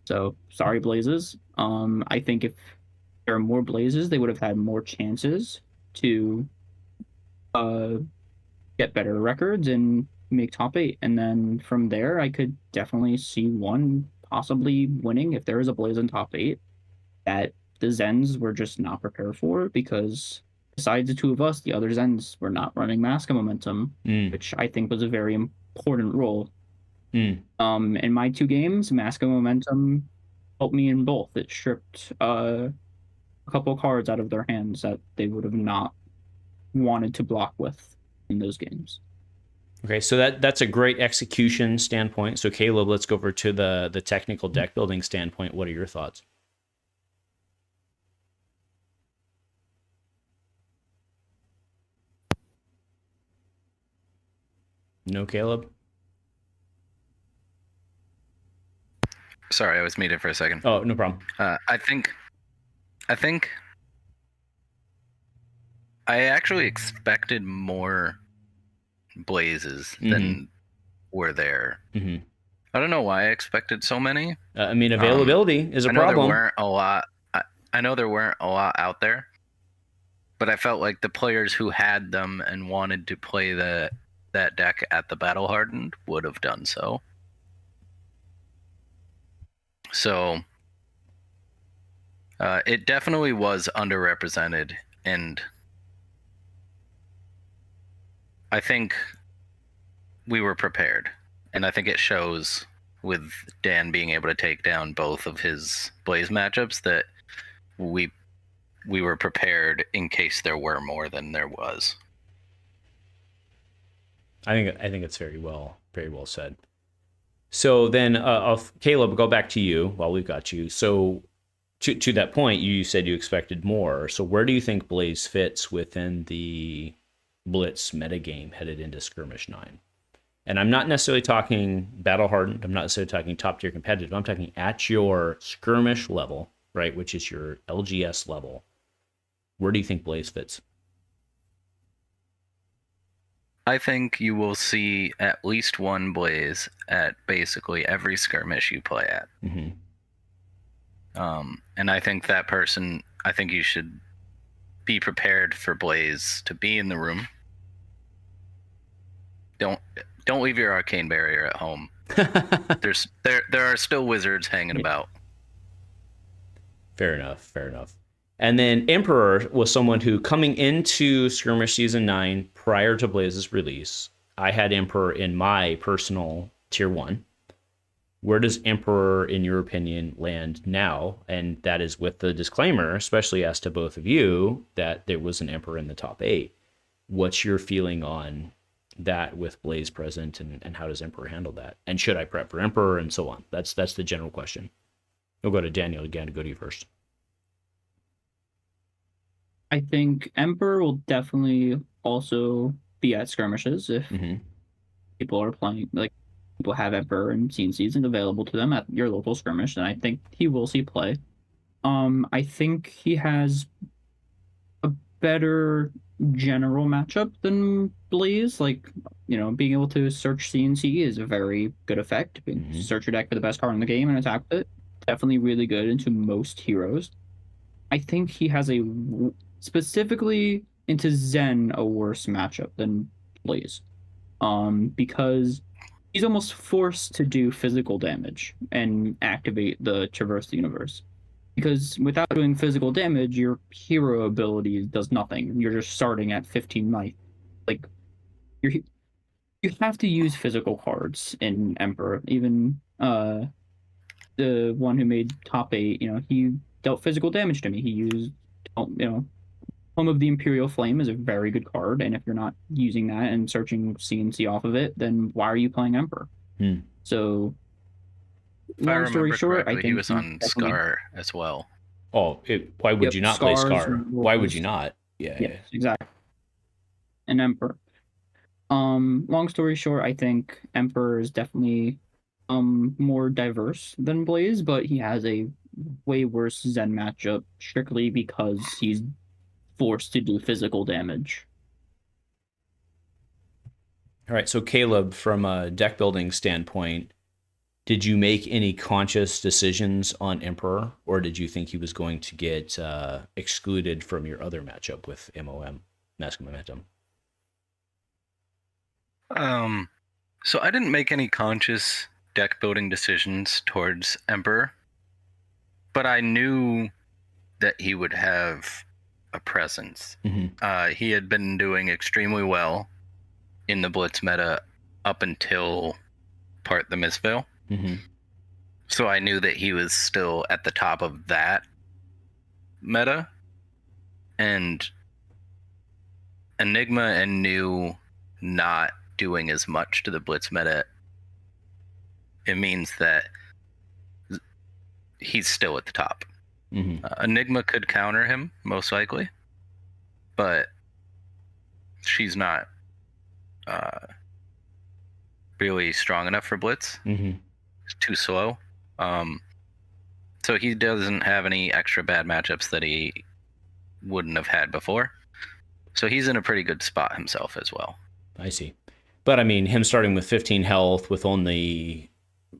So sorry, Blazes. I think if there are more Blazes, they would have had more chances to get better records and make top 8. And then from there, I could definitely see one possibly winning if there is a Blaze in top 8 that the Zens were just not prepared for, because besides the 2 of us, the other Zens were not running Mask of Momentum, which I think was a very important role. In my 2 games, Mask of Momentum helped me in both. It stripped a couple cards out of their hands that they would have not wanted to block with in those games. Okay, so that's a great execution standpoint. So Caleb, let's go over to the technical deck building standpoint. What are your thoughts? No, Caleb? Sorry, I was muted for a second. Oh, no problem. I think I actually expected more blazes than were there. Mm-hmm. I don't know why I expected so many. I mean, availability is a I know problem. there weren't a lot. I know there weren't a lot out there, but I felt like the players who had them and wanted to play that deck at the Battle Hardened would have done so. So it definitely was underrepresented, and I think we were prepared, and I think it shows with Dan being able to take down both of his Blaze matchups that we were prepared in case there were more than there was. I think it's very well said. So then, Caleb, go back to you while we've got you. So to that point, you said you expected more. So where do you think Blaze fits within the Blitz metagame headed into Skirmish 9? And I'm not necessarily talking Battle Hardened. I'm not necessarily talking top tier competitive. I'm talking at your Skirmish level, right, which is your LGS level. Where do you think Blaze fits? I think you will see at least one Blaze at basically every skirmish you play at. Mm-hmm. And I think that person, I think you should be prepared for Blaze to be in the room. Don't leave your arcane barrier at home. There are still wizards hanging about. Fair enough. And then Emperor was someone who, coming into Skirmish Season 9, prior to Blaze's release, I had Emperor in my personal Tier 1. Where does Emperor, in your opinion, land now? And that is with the disclaimer, especially as to both of you, that there was an Emperor in the top 8. What's your feeling on that with Blaze present, and how does Emperor handle that? And should I prep for Emperor, and so on? That's the general question. We'll go to Daniel again to go to you first. I think Emperor will definitely also be at skirmishes if people are playing, like people have Emperor and Scene Season available to them at your local skirmish, and I think he will see play. I think he has a better general matchup than Blaze. Like, being able to search CNC is a very good effect. Search your deck for the best card in the game and attack with it. Definitely really good into most heroes. I think he has specifically into Zen a worse matchup than Blaze, because he's almost forced to do physical damage and activate the Traverse the Universe, because without doing physical damage your hero ability does nothing. You're just starting at 15 might. Like, you have to use physical cards in Emperor. Even the one who made top 8, he dealt physical damage to me. He used Home of the Imperial Flame is a very good card, and if you're not using that and searching CNC off of it, then why are you playing Emperor? So, long story short, I think he was on Scar as well. Oh, why would you not play Scar? Why would you not? Yeah, exactly. And Emperor. Long story short, I think Emperor is definitely more diverse than Blaze, but he has a way worse Zen matchup strictly because he's forced to do physical damage. All right, so Caleb, from a deck building standpoint, did you make any conscious decisions on Emperor, or did you think he was going to get excluded from your other matchup with MOM, Mask of Momentum? So I didn't make any conscious deck building decisions towards Emperor, but I knew that he would have a presence. He had been doing extremely well in the Blitz meta up until the Mistveil. So I knew that he was still at the top of that. meta, and Enigma and New not doing as much to the Blitz meta, it means that he's still at the top. Mm-hmm. Enigma could counter him, most likely, but she's not really strong enough for Blitz. Mm-hmm. It's too slow. So he doesn't have any extra bad matchups that he wouldn't have had before. So he's in a pretty good spot himself as well. I see. But I mean, him starting with 15 health with only,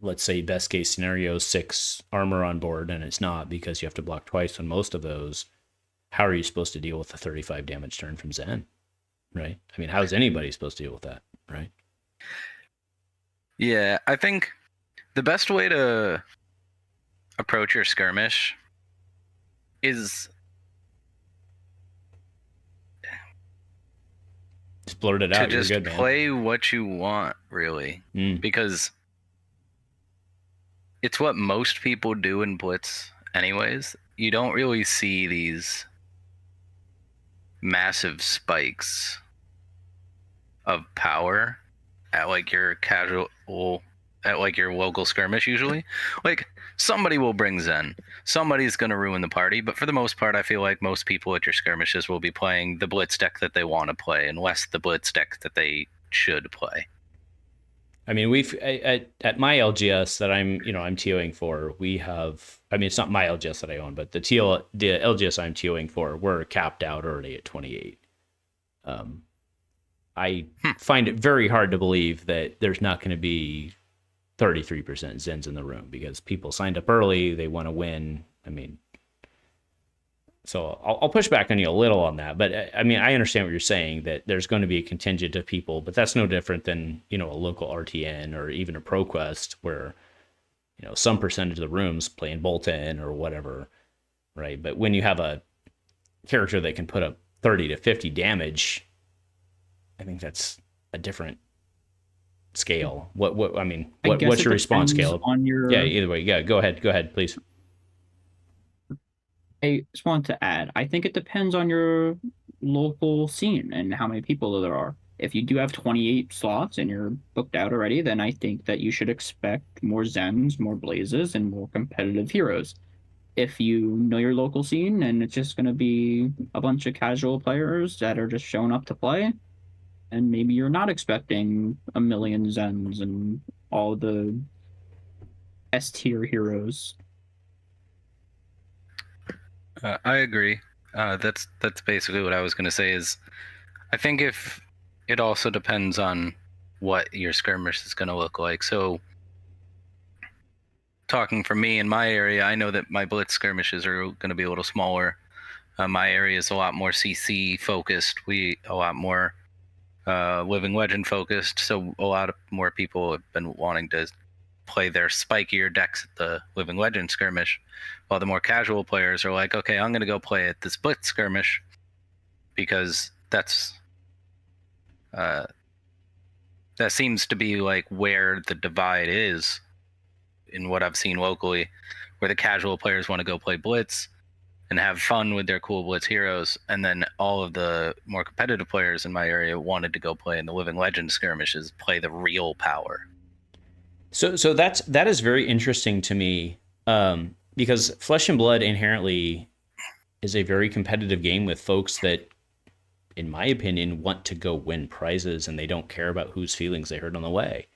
let's say, best case scenario, 6 armor on board, and it's not because you have to block twice on most of those. How are you supposed to deal with a 35 damage turn from Zen? Right? I mean, how is anybody supposed to deal with that? Right? Yeah, I think the best way to approach your skirmish is just blurt it to out. just You're good, play man. what you want, really, because it's what most people do in Blitz anyways. You don't really see these massive spikes of power at like your casual, at like your local skirmish usually. Like, somebody will bring Zen, somebody's going to ruin the party, but for the most part I feel like most people at your skirmishes will be playing the Blitz deck that they want to play and less the Blitz deck that they should play. I mean, we've at my LGS that I'm TOing for, we have, I mean, it's not my LGS that I own, but the LGS I'm TOing for, we're capped out already at 28. I find it very hard to believe that there's not going to be 33% Zens in the room because people signed up early, they want to win. I mean, so I'll push back on you a little on that, but I mean, I understand what you're saying, that there's going to be a contingent of people, but that's no different than, a local RTN or even a ProQuest where, some percentage of the room's playing Boltyn or whatever, right? But when you have a character that can put up 30 to 50 damage, I think that's a different scale. What's your response, Caleb? Yeah, either way. Yeah, go ahead, please. I just want to add, I think it depends on your local scene and how many people there are. If you do have 28 slots and you're booked out already, then I think that you should expect more Zens, more Blazes, and more competitive heroes. If you know your local scene and it's just going to be a bunch of casual players that are just showing up to play, and maybe you're not expecting a million Zens and all the S-tier heroes. I agree. That's basically what I was going to say. Is I think if it also depends on what your skirmish is going to look like. So, talking for me in my area, I know that my Blitz skirmishes are going to be a little smaller. My area is a lot more CC focused. A lot more Living Legend focused. So a lot of more people have been wanting to play their spikier decks at the Living Legend skirmish, while the more casual players are like, okay, I'm going to go play at this Blitz skirmish because that seems to be like where the divide is in what I've seen locally, where the casual players want to go play Blitz and have fun with their cool Blitz heroes, and then all of the more competitive players in my area wanted to go play in the Living Legend skirmishes, play the real power. So that is very interesting to me, because Flesh and Blood inherently is a very competitive game with folks that, in my opinion, want to go win prizes and they don't care about whose feelings they hurt on the way.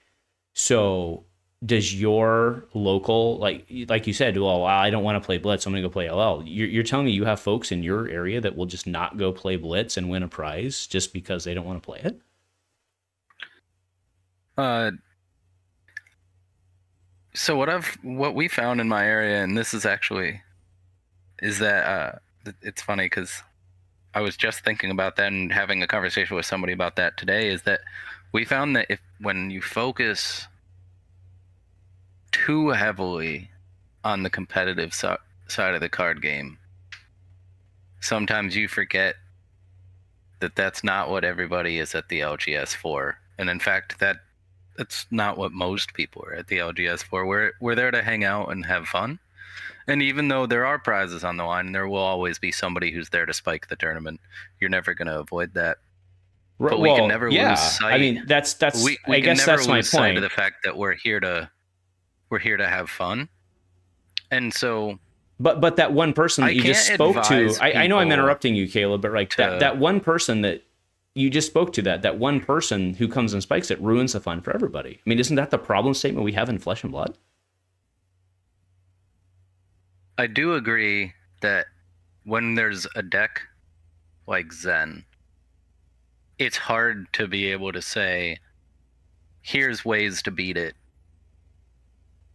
So does your local, like you said, well, I don't want to play Blitz, I'm going to go play LL. You're telling me you have folks in your area that will just not go play Blitz and win a prize just because they don't want to play it? So what we found in my area, and this is that it's funny because I was just thinking about that and having a conversation with somebody about that today, is that we found that when you focus too heavily on the competitive side of the card game, sometimes you forget that that's not what everybody is at the LGS for. And in fact, that's not what most people are at the LGS for. We're there to hang out and have fun. And even though there are prizes on the line, there will always be somebody who's there to spike the tournament. You're never going to avoid that. But we can never lose sight. I mean, that's. We I can guess never that's my lose sight of point. the fact that we're here to have fun. And so, But that one person that you just spoke to, I know I'm interrupting you, Caleb, but like that one person that you just spoke to, that one person who comes and spikes it ruins the fun for everybody. I mean, isn't that the problem statement we have in Flesh and Blood? I do agree that when there's a deck like Zen, it's hard to be able to say, here's ways to beat it.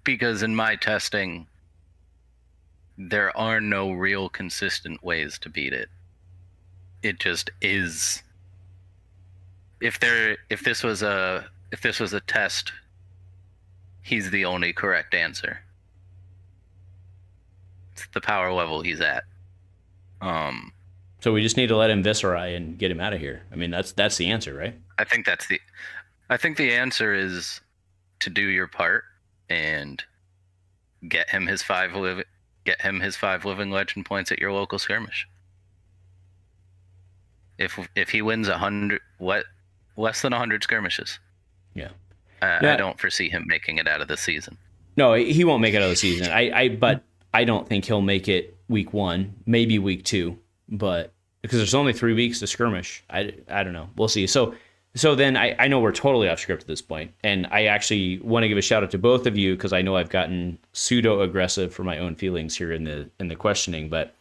Because in my testing, there are no real consistent ways to beat it. It just is. If this was a test, he's the only correct answer. It's the power level he's at. So we just need to let him viscerai and get him out of here. I mean, that's the answer, right? I think the answer is to do your part and get him his 5 living legend points at your local skirmish. If he wins 100, less than 100 skirmishes, I don't foresee him making it out of the season. No, he won't make it out of the season. But I don't think he'll make it week 1, maybe week 2, but because there's only 3 weeks to skirmish. I don't know. We'll see. So then I know we're totally off script at this point, and I actually want to give a shout out to both of you because I know I've gotten pseudo aggressive for my own feelings here in the questioning. But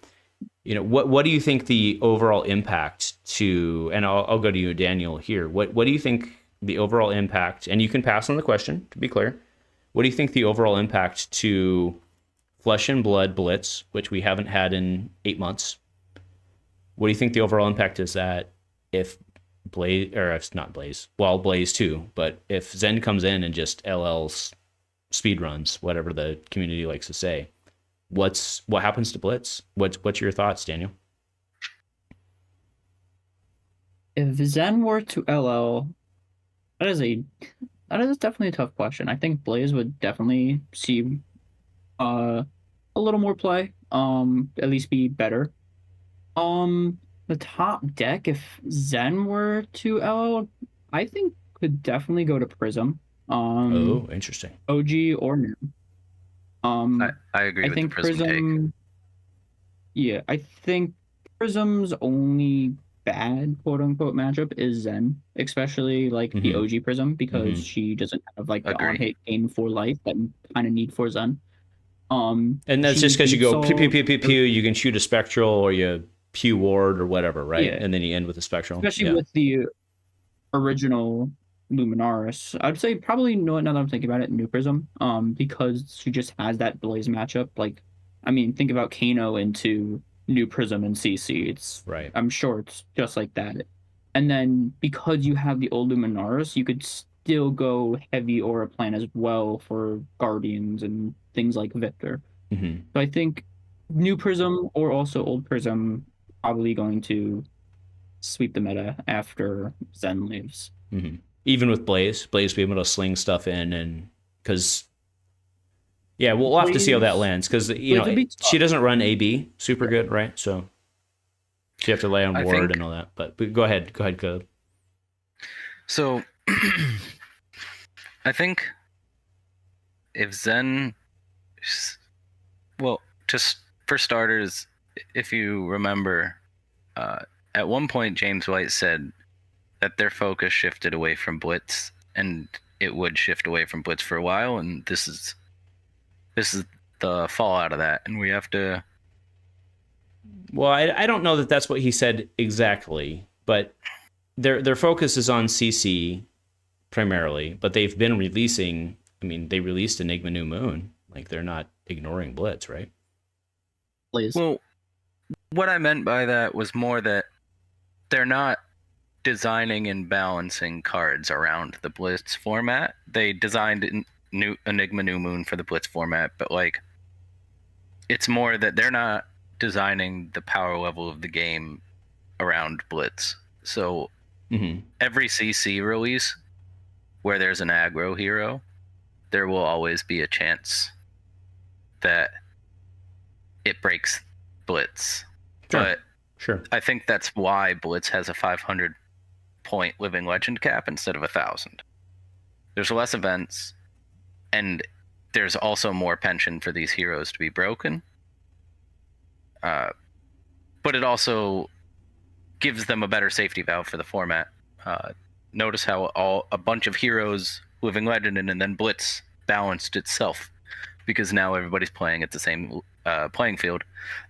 what do you think the overall impact to? And I'll go to you, Daniel, here. What do you think the overall impact? And you can pass on the question to be clear. What do you think the overall impact to Flesh and Blood Blitz, which we haven't had in 8 months? What do you think the overall impact is that if Blaze, or if not Blaze, well, Blaze too, but if Zen comes in and just LLs speed runs, whatever the community likes to say, what happens to Blitz? What's your thoughts, Daniel? If Zen were to LL, that is definitely a tough question. I think Blaze would definitely see a little more play, at least be better. The top deck, if Zen were to LL, I think could definitely go to Prism. Oh, interesting. OG or new. I agree with the Prism take. Yeah, I think Prism's only bad quote unquote matchup is Zen, especially like the OG Prism, because she doesn't have like the on-hit game for life that you kind of need for Zen. And that's just because you go pew pew pew pew pew, you can shoot a spectral or you pew ward or whatever, right? Yeah. And then you end with a spectral. Especially with the original Luminaris. I'd say probably, now that I'm thinking about it, New Prism, because she just has that Blaze matchup. Like, I mean, think about Kano into New Prism and CC. It's right. I'm sure it's just like that. And then because you have the old Luminaris, you could still go heavy Aura Plan as well for Guardians and things like Victor. So I think New Prism or also Old Prism probably going to sweep the meta after Zen leaves. Even with Blaze be able to sling stuff in, and because we'll have to see how that lands, because she doesn't run AB super good, right? So she have to lay on ward and all that. But go ahead, go. So I think if Zen, well, just for starters, if you remember, at one point James White said that their focus shifted away from Blitz, and it would shift away from Blitz for a while, and this is the fallout of that, and we have to. Well, I don't know that that's what he said exactly, but their focus is on CC primarily, but they've been releasing. I mean, they released Enigma New Moon. Like, they're not ignoring Blitz, right? Please. Well, what I meant by that was more that they're not designing and balancing cards around the Blitz format. They designed Enigma New Moon for the Blitz format, but like, it's more that they're not designing the power level of the game around Blitz. So every CC release where there's an aggro hero, there will always be a chance that it breaks Blitz. Sure. But Sure. I think that's why Blitz has a 500 point living legend cap instead of 1,000. There's less events, and there's also more pension for these heroes to be broken. But it also gives them a better safety valve for the format. Notice how a bunch of heroes living legend and then Blitz balanced itself, because now everybody's playing at the same playing field.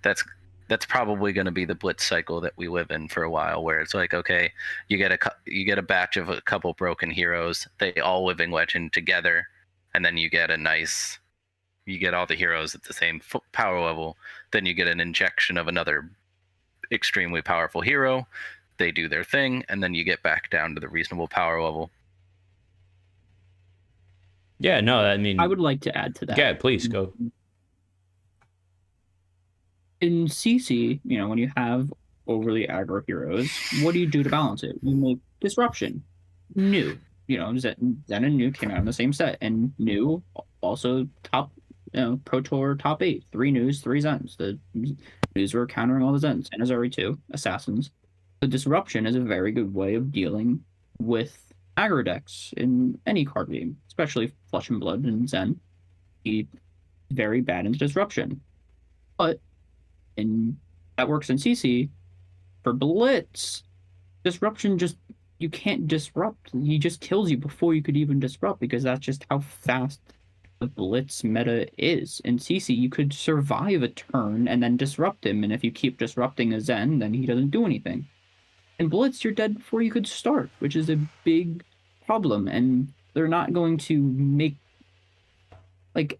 That's probably going to be the Blitz cycle that we live in for a while, where it's like, okay, you get a batch of a couple broken heroes, they all living legend together, and then you get all the heroes at the same power level. Then you get an injection of another extremely powerful hero. They do their thing, and then you get back down to the reasonable power level. Yeah, no, I mean, I would like to add to that. Yeah, please go. In CC, when you have overly aggro heroes, what do you do to balance it? You make disruption. New. Zen and New came out in the same set, and New also top, Pro Tour top 8. 3 News, 3 Zens. The News were countering all the Zens, and Azari too, Assassins. The disruption is a very good way of dealing with aggro decks in any card game, especially Flesh and Blood and Zen. He's very bad in disruption. But that works in CC. For Blitz, disruption you can't disrupt. He just kills you before you could even disrupt, because that's just how fast the Blitz meta is. In CC, you could survive a turn and then disrupt him, and if you keep disrupting a Zen, then he doesn't do anything. In Blitz, you're dead before you could start, which is a big problem, and they're not going to make...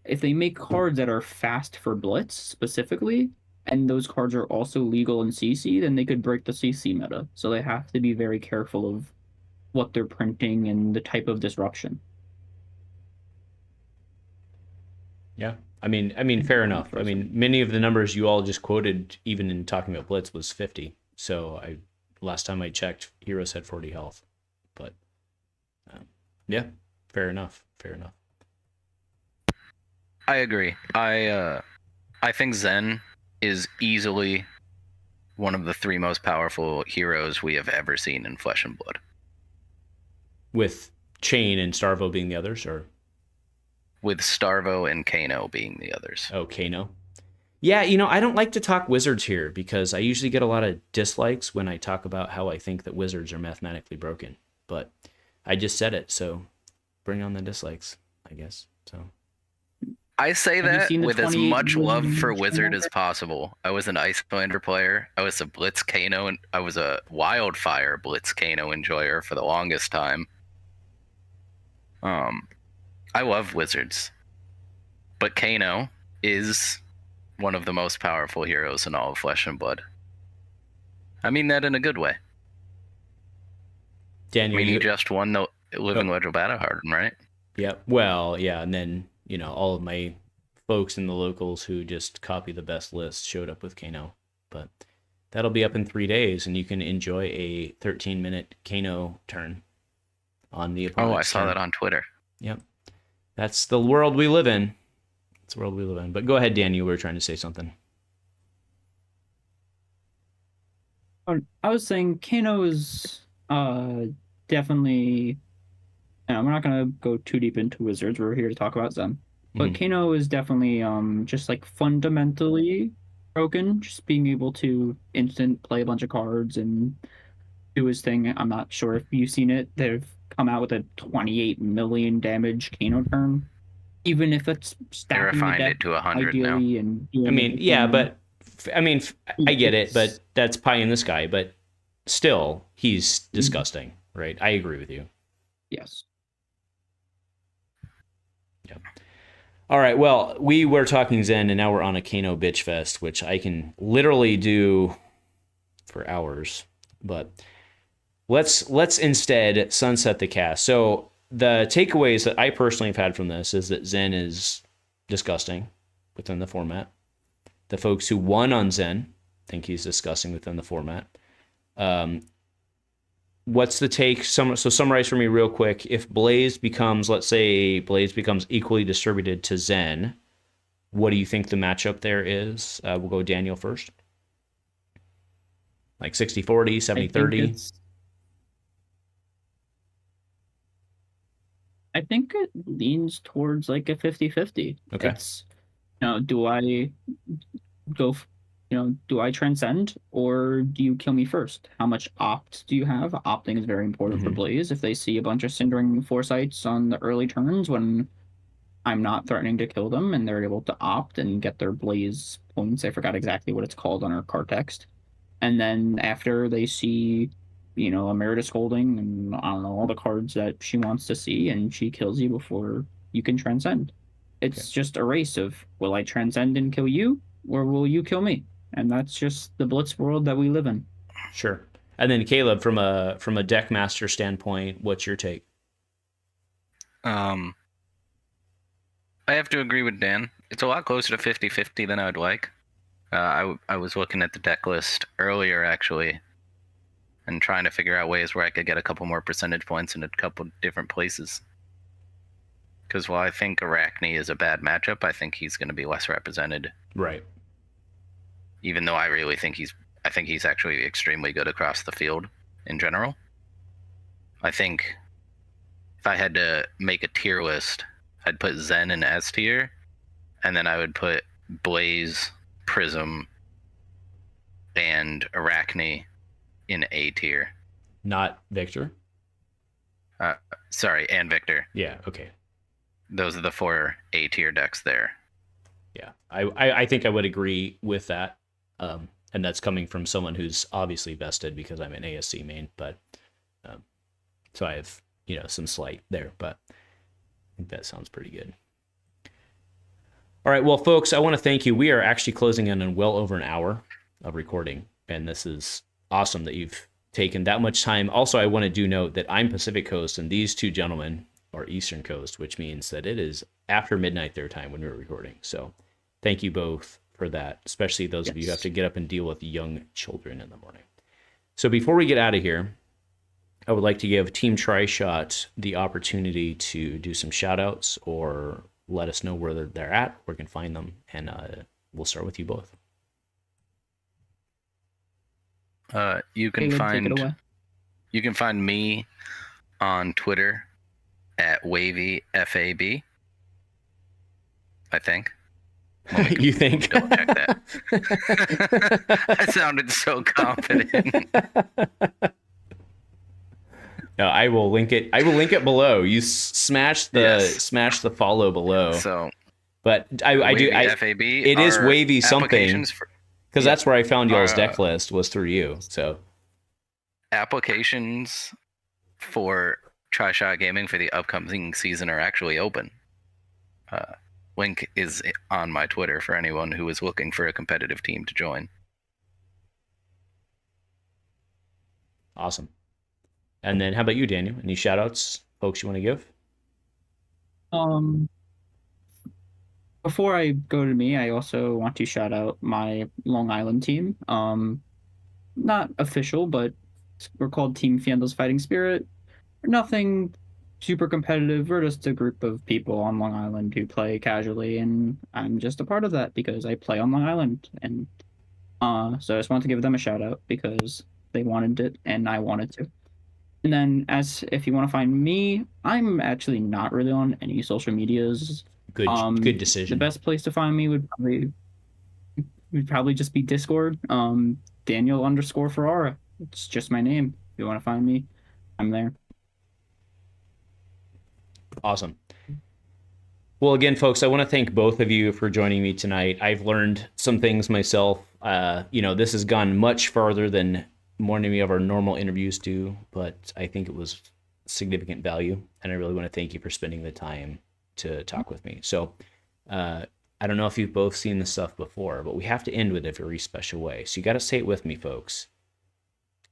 if they make cards that are fast for Blitz, specifically, and those cards are also legal in CC, then they could break the CC meta. So they have to be very careful of what they're printing and the type of disruption. Yeah, I mean, fair enough. I mean, many of the numbers you all just quoted, even in talking about Blitz, was 50. So last time I checked, heroes had 40 health. But yeah, fair enough. I agree. I think Zen is easily one of the 3 most powerful heroes we have ever seen in Flesh and Blood. With Chane and Starvo being the others, or? With Starvo and Kano being the others. Oh, Kano. Yeah, I don't like to talk Wizards here, because I usually get a lot of dislikes when I talk about how I think that Wizards are mathematically broken. But I just said it, so bring on the dislikes, I guess. So I say that with as much love for Wizard Wizard as possible. I was an Icelander player. I was a Blitz Kano, and I was a Wildfire Blitz Kano enjoyer for the longest time. I love Wizards, but Kano is one of the most powerful heroes in all of Flesh and Blood. I mean that in a good way. Daniel, he just won the Living Legend Battle Hardened, right? Yeah. Well, yeah, and then all of my folks in the locals who just copy the best list showed up with Kano. But that'll be up in 3 days, and you can enjoy a 13-minute Kano turn on the opponent's I saw turn. that on Twitter. Yep. That's the world we live in. It's the world we live in. But go ahead, Daniel. We were trying to say something. I was saying Kano is definitely... we're not going to go too deep into Wizards. We're here to talk about Zen. But Kano is definitely just fundamentally broken. Just being able to instant play a bunch of cards and do his thing. I'm not sure if you've seen it. They've come out with a 28 million damage Kano turn. Even if it's stacking They refined the deck it to 100 ideally now. And I get it, but that's pie in the sky. But still, he's disgusting, right? I agree with you. Yes. Yeah. All right. Well, we were talking Zen, and now we're on a Kano bitch fest, which I can literally do for hours. But let's instead sunset the cast. So the takeaways that I personally have had from this is that Zen is disgusting within the format. The folks who won on Zen think he's disgusting within the format. What's the take? So summarize for me real quick. If Blaze becomes, let's say, equally distributed to Zen, What do you think the matchup there is? We'll go Daniel first. Like 60-40, 70-30? I think it leans towards like a 50-50. Okay. It's, do I go, do I transcend or do you kill me first? How much opt do you have? Opting is very important for Blaze. If they see a bunch of Cindering Foresights on the early turns when I'm not threatening to kill them and they're able to opt and get their Blaze points, I forgot exactly what it's called on our card text. And then after they see, Emeritus Holding and I don't know, all the cards that she wants to see, and she kills you before you can transcend. It's just a race of, will I transcend and kill you, or will you kill me? And that's just the Blitz world that we live in. Sure. And then Caleb, from a deck master standpoint, what's your take? I have to agree with Dan. It's a lot closer to 50-50 than I would like. I was looking at the deck list earlier, actually, and trying to figure out ways where I could get a couple more percentage points in a couple different places. Because while I think Arachne is a bad matchup, I think he's going to be less represented. Right. Even though I really think he's actually extremely good across the field in general. I think if I had to make a tier list, I'd put Zen in S tier, and then I would put Blaze, Prism, and Arachne in A tier. Not Victor? Sorry, and Victor. Yeah, okay. Those are the 4 A tier decks there. Yeah, I think I would agree with that. And that's coming from someone who's obviously vested because I'm an ASC main, but so I have, some slight there, but I think that sounds pretty good. All right, well, folks, I want to thank you. We are actually closing in on well over an hour of recording, and this is awesome that you've taken that much time. Also, I want to do note that I'm Pacific Coast, and these two gentlemen are Eastern Coast, which means that it is after midnight their time when we're recording. So thank you both for that, especially those of you who have to get up and deal with young children in the morning. So before we get out of here, I would like to give Team Tri-Shot the opportunity to do some shout outs or let us know where they're at, where we can find them, and we'll start with you both. You can find me on Twitter at Wavy FaB. I think. You think? Double check that. I sounded so confident. No, I will link it. I will link it below. You smash the follow below. So, but I do. FAB. It is Wavy something because that's where I found y'all's deck list was through you. So applications for Tri-Shot Gaming for the upcoming season are actually open. Link is on my Twitter for anyone who is looking for a competitive team to join. Awesome. And then how about you, Daniel? Any shout outs, folks you want to give? Before I go to me, I also want to shout out my Long Island team. Not official, but we're called Team Fienda's Fighting Spirit. Nothing super competitive. We're just a group of people on Long Island who play casually, and I'm just a part of that because I play on Long Island. And so I just want to give them a shout out because they wanted it and I wanted to. And then if you want to find me, I'm actually not really on any social medias. Good decision. The best place to find me would probably just be Discord. Daniel_Ferrara. It's just my name. If you want to find me, I'm there. Awesome. Well, again, folks, I want to thank both of you for joining me tonight. I've learned some things myself. This has gone much farther than many of our normal interviews do, but I think it was significant value, and I really want to thank you for spending the time to talk with me. So I don't know if you've both seen this stuff before, but we have to end with a very special way. So you got to say it with me, folks.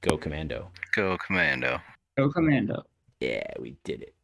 Go Commando. Go Commando. Go Commando. Yeah, we did it.